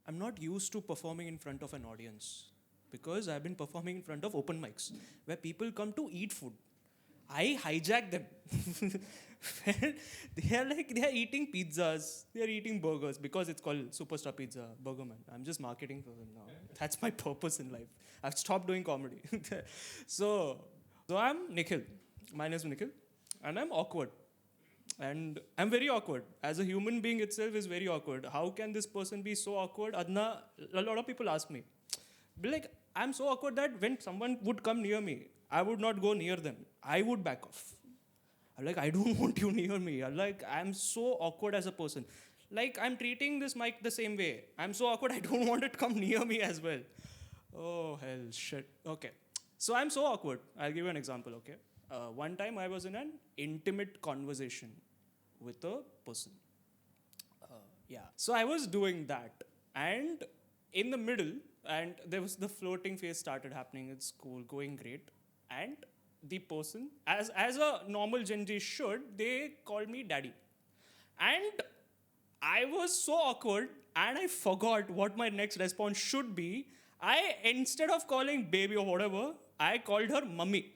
I'm not used to performing in front of an audience because I've been performing in front of open mics where people come to eat food. I hijack them. Where they are eating pizzas, they are eating burgers because it's called Superstar Pizza Burger Man. I'm just marketing for them now. That's my purpose in life. I've stopped doing comedy. so, so I'm Nikhil. My name is Nikhil, and I'm awkward. And I'm very awkward. As a human being itself is very awkward. How can this person be so awkward? Adna, a lot of people ask me. But like, I'm so awkward that when someone would come near me, I would not go near them. I would back off. I'm like, I don't want you near me. I'm so awkward as a person. Like, I'm treating this mic the same way. I'm so awkward, I don't want it to come near me as well. Oh, hell, shit. Okay. So I'm so awkward. I'll give you an example, okay? One time I was in an intimate conversation with a person. Yeah. So I was doing that. And in the middle, and there was the flirting phase started happening at school, going great. And the person, as a normal Gen Z should, they called me daddy. And I was so awkward and I forgot what my next response should be. Instead of calling baby or whatever, I called her mummy.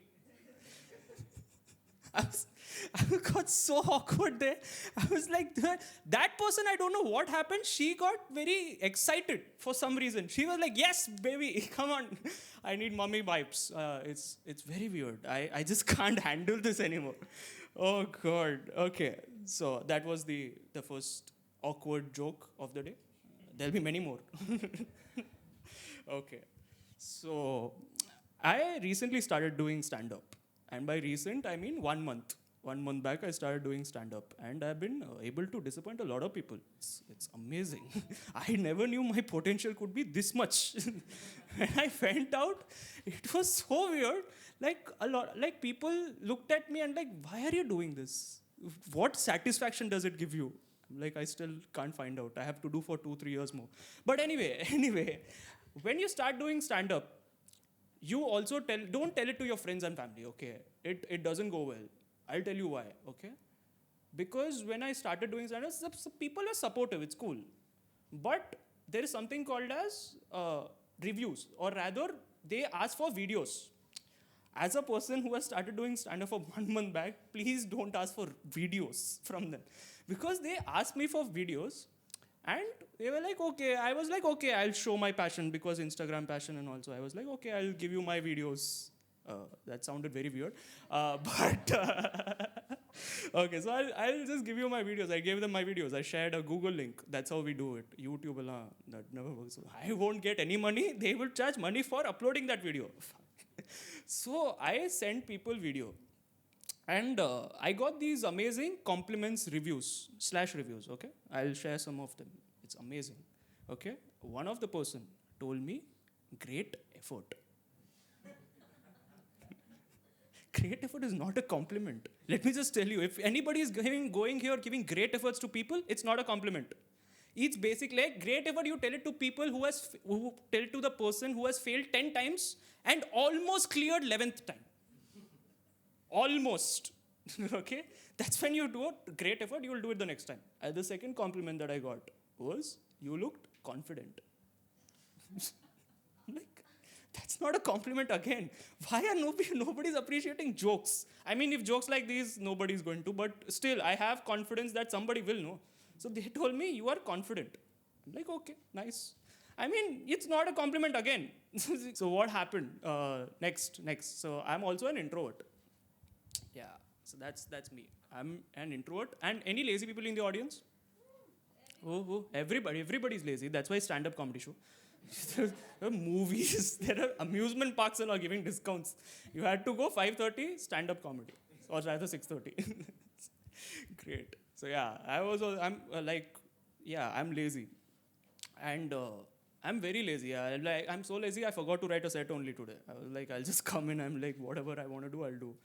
I, was, I got so awkward there. I was like, that person, I don't know what happened. She got very excited for some reason. She was like, yes, baby, come on. I need mummy vibes. It's very weird. I just can't handle this anymore. Oh, God. Okay. So that was the first awkward joke of the day. There'll be many more. Okay. So I recently started doing stand-up. And by recent, I mean 1 month. 1 month back, I started doing stand-up. And I've been able to disappoint a lot of people. It's amazing. I never knew my potential could be this much. When I went out, it was so weird. Like people looked at me and like, why are you doing this? What satisfaction does it give you? Like, I still can't find out. I have to do for 2-3 years more. But anyway, when you start doing stand-up, you also don't tell it to your friends and family, okay? It doesn't go well. I'll tell you why, okay? Because when I started doing stand-up, people are supportive, it's cool. But there is something called as reviews, or rather, they ask for videos. As a person who has started doing stand-up for 1 month back, please don't ask for videos from them. Because they asked me for videos, and they were like, okay. I was like, okay, I'll show my passion because Instagram passion and also. I was like, okay, I'll give you my videos. That sounded very weird. Okay, so I'll just give you my videos. I gave them my videos. I shared a Google link. That's how we do it. YouTube, that never works. I won't get any money. They will charge money for uploading that video. So I sent people video. And I got these amazing compliments reviews, /reviews, okay? I'll share some of them. It's amazing, okay? One of the person told me, great effort. Great effort is not a compliment. Let me just tell you, if anybody is going here giving great efforts to people, it's not a compliment. It's basically like great effort, you tell it to people who tell it to the person who has failed 10 times and almost cleared 11th time. Almost. Okay? That's when you do a great effort, you will do it the next time. And the second compliment that I got was, you looked confident. Like, that's not a compliment again. Why are nobody's appreciating jokes? I mean, if jokes like these, nobody's going to, but still, I have confidence that somebody will know. So they told me, you are confident. I'm like, okay, nice. I mean, it's not a compliment again. So what happened? Next. So I'm also an introvert. Yeah, so that's me. I'm an introvert. And any lazy people in the audience? Oh, everybody's lazy. That's why stand-up comedy show. There are movies, there are amusement parks and are giving discounts. You had to go 5:30 stand-up comedy, or rather 6:30. Great. So yeah, I'm lazy, and I'm very lazy. I'm so lazy. I forgot to write a set only today. I was like, I'll just come in. I'm like, whatever I want to do, I'll do.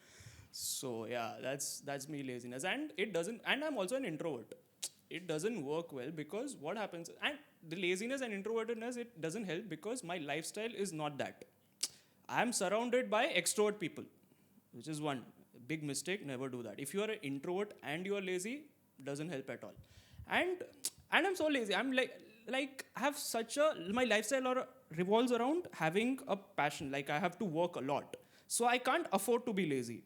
So yeah, that's me laziness, and it doesn't. And I'm also an introvert. It doesn't work well because what happens, and the laziness and introvertedness, it doesn't help because my lifestyle is not that. I'm surrounded by extrovert people, which is one big mistake. Never do that. If you are an introvert and you are lazy, doesn't help at all. And I'm so lazy. I'm like, like have such a, my lifestyle or revolves around having a passion. Like I have to work a lot, so I can't afford to be lazy.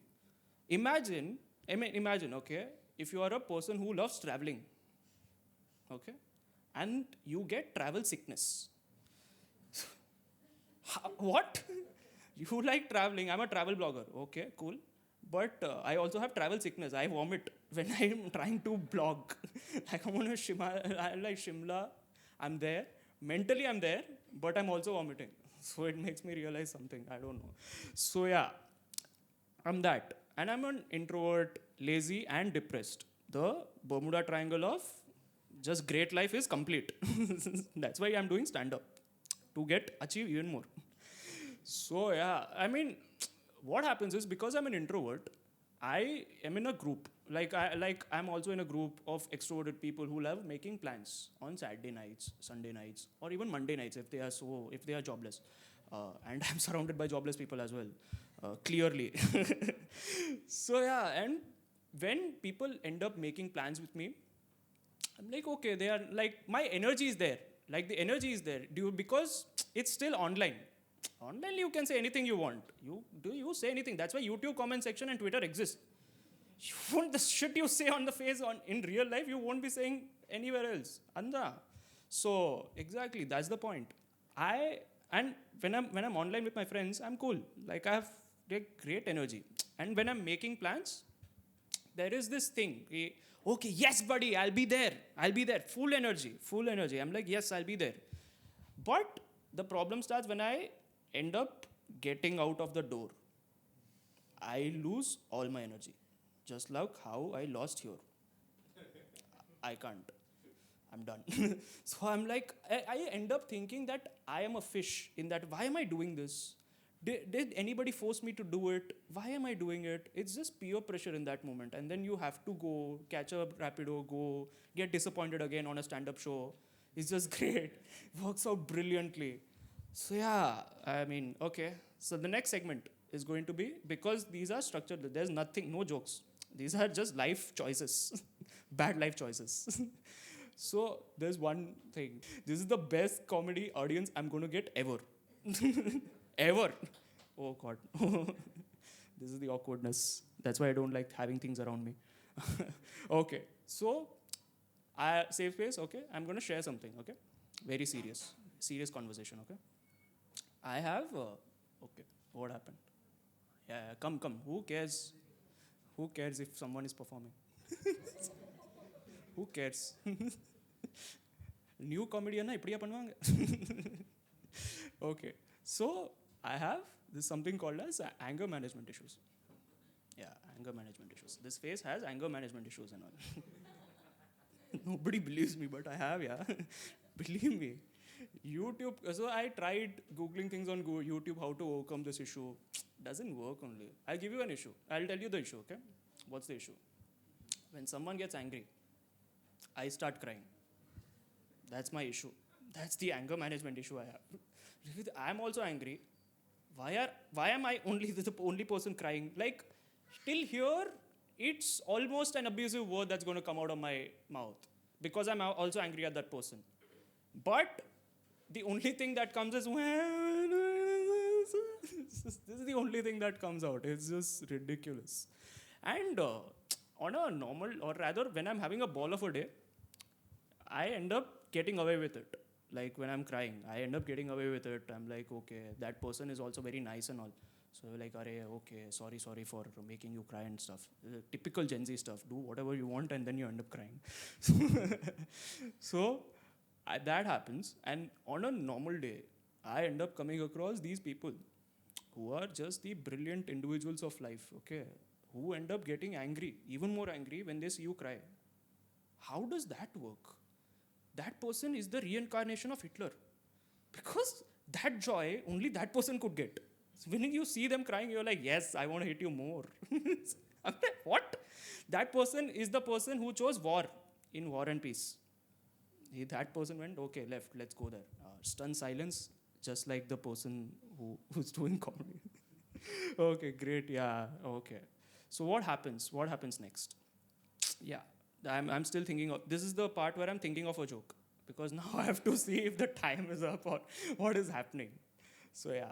Imagine, imagine, okay, if you are a person who loves traveling, okay, and you get travel sickness. What? You like traveling? I'm a travel blogger. Okay, cool. But I also have travel sickness. I vomit when I'm trying to blog. Like I'm on a I like Shimla. I'm there. Mentally, I'm there, but I'm also vomiting. So it makes me realize something. I don't know. So yeah, I'm that. And I'm an introvert, lazy, and depressed. The Bermuda Triangle of just great life is complete. That's why I'm doing stand up to achieve even more. So yeah, I mean, what happens is because I'm an introvert, I am in a group. I'm also in a group of extroverted people who love making plans on Saturday nights, Sunday nights, or even Monday nights if they are jobless. And I'm surrounded by jobless people as well, clearly. So yeah, and when people end up making plans with me, I'm like, okay, they are like, my energy is there. Like the energy is there. Because it's still online. Online, you can say anything you want. You say anything. That's why YouTube comment section and Twitter exist. You won't, the shit you say on the face in real life, you won't be saying anywhere else. Andra. So exactly, that's the point. And when I'm online with my friends, I'm cool. Like I have great energy. And when I'm making plans, there is this thing. Okay, yes, buddy, I'll be there. Full energy, full energy. I'm like, yes, I'll be there. But the problem starts when I end up getting out of the door. I lose all my energy. Just like how I lost here. I can't. I'm done. So I'm like, I end up thinking that I am a fish in that. Why am I doing this? Did anybody force me to do it? Why am I doing it? It's just peer pressure in that moment. And then you have to go, catch a Rapido, go, get disappointed again on a stand-up show. It's just great. Works out brilliantly. So yeah, I mean, okay. So the next segment is going to be, because these are structured, there's nothing, no jokes. These are just life choices. Bad life choices. So there's one thing. This is the best comedy audience I'm going to get ever. Ever. Oh God. This is the awkwardness. That's why I don't like having things around me. Okay. So, safe space, okay? I'm going to share something, okay? Very serious. Serious conversation, okay? I have, okay, what happened? Yeah, come. Who cares? Who cares if someone is performing? Who cares? New comedian இப்படியா பண்ணுவாங்க? Okay. So, I have something called as anger management issues. Yeah, anger management issues. This face has anger management issues and all. Nobody believes me, but I have, yeah. Believe me. YouTube, so I tried Googling things on YouTube, how to overcome this issue. Doesn't work only. I'll give you an issue. I'll tell you the issue, okay? What's the issue? When someone gets angry, I start crying. That's my issue. That's the anger management issue I have. I'm also angry. Why am I the only person crying? Like, till here, it's almost an abusive word that's going to come out of my mouth. Because I'm also angry at that person. But the only thing that comes is, this is the only thing that comes out. It's just ridiculous. And on a normal, or rather, when I'm having a ball of a day, I end up getting away with it. Like when I'm crying, I end up getting away with it. I'm like, okay, that person is also very nice and all. So like, okay, sorry for making you cry and stuff. Typical Gen Z stuff. Do whatever you want and then you end up crying. So that happens. And on a normal day, I end up coming across these people who are just the brilliant individuals of life, okay? Who end up getting angry, even more angry when they see you cry. How does that work? That person is the reincarnation of Hitler. Because that joy, only that person could get. So when you see them crying, you're like, yes, I want to hit you more. I'm like, what? That person is the person who chose war in War and Peace. That person went, okay, left, let's go there. Stunned silence, just like the person who's doing comedy. Okay, great, yeah, okay. So what happens? What happens next? Yeah, I'm still thinking of, this is the part where I'm thinking of a joke. because now I have to see if the time is up or what is happening. So yeah,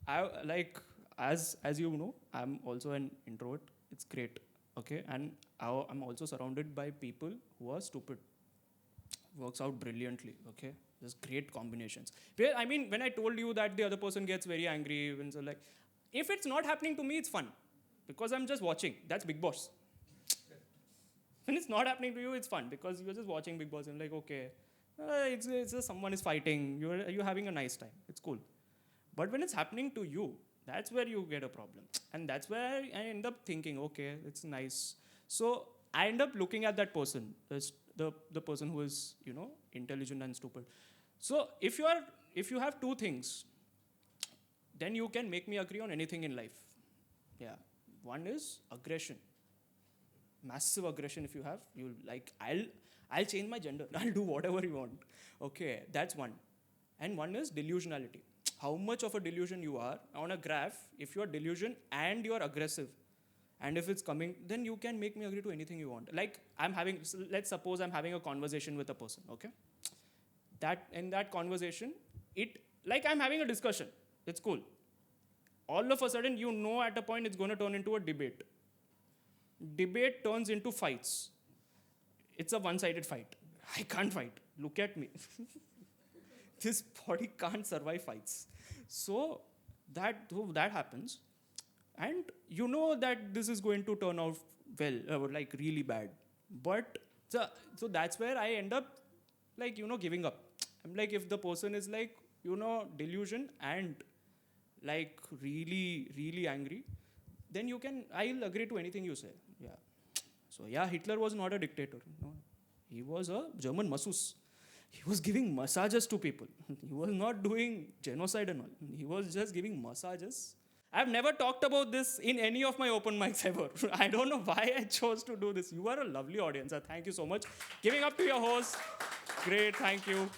I like, as you know, I'm also an introvert. It's great, okay, and I'm also surrounded by people who are stupid. Works out brilliantly, okay. There's great combinations. I mean, when I told you that the other person gets very angry, when so like, if it's not happening to me, it's fun because I'm just watching. That's Big Boss. When it's not happening to you, it's fun because you're just watching Big Boss and like, okay, it's just someone is fighting. You're having a nice time. It's cool. But when it's happening to you, that's where you get a problem. And that's where I end up thinking, okay, it's nice. So I end up looking at that person, the person who is, you know, intelligent and stupid. So if you have two things, then you can make me agree on anything in life. Yeah. One is aggression. Massive aggression. If you have, you'll like, I'll change my gender. I'll do whatever you want. Okay, that's one. And one is delusionality. How much of a delusion you are on a graph. If you are delusion and you are aggressive, and if it's coming, then you can make me agree to anything you want. Like let's suppose I'm having a conversation with a person. Okay, that in that conversation, like I'm having a discussion. It's cool. All of a sudden, you know, at a point it's going to turn into a debate. Debate turns into fights. It's a one-sided fight. I can't fight. Look at me. This body can't survive fights. So that happens. And you know that this is going to turn out well, like really bad. But so that's where I end up, like, you know, giving up. I'm like, if the person is like, you know, delusion and like really, really angry, then I'll agree to anything you say. Yeah. So yeah, Hitler was not a dictator. No. He was a German masseuse. He was giving massages to people. He was not doing genocide and all. He was just giving massages. I've never talked about this in any of my open mics ever. I don't know why I chose to do this. You are a lovely audience. Thank you so much. Giving up to your host. Great, thank you.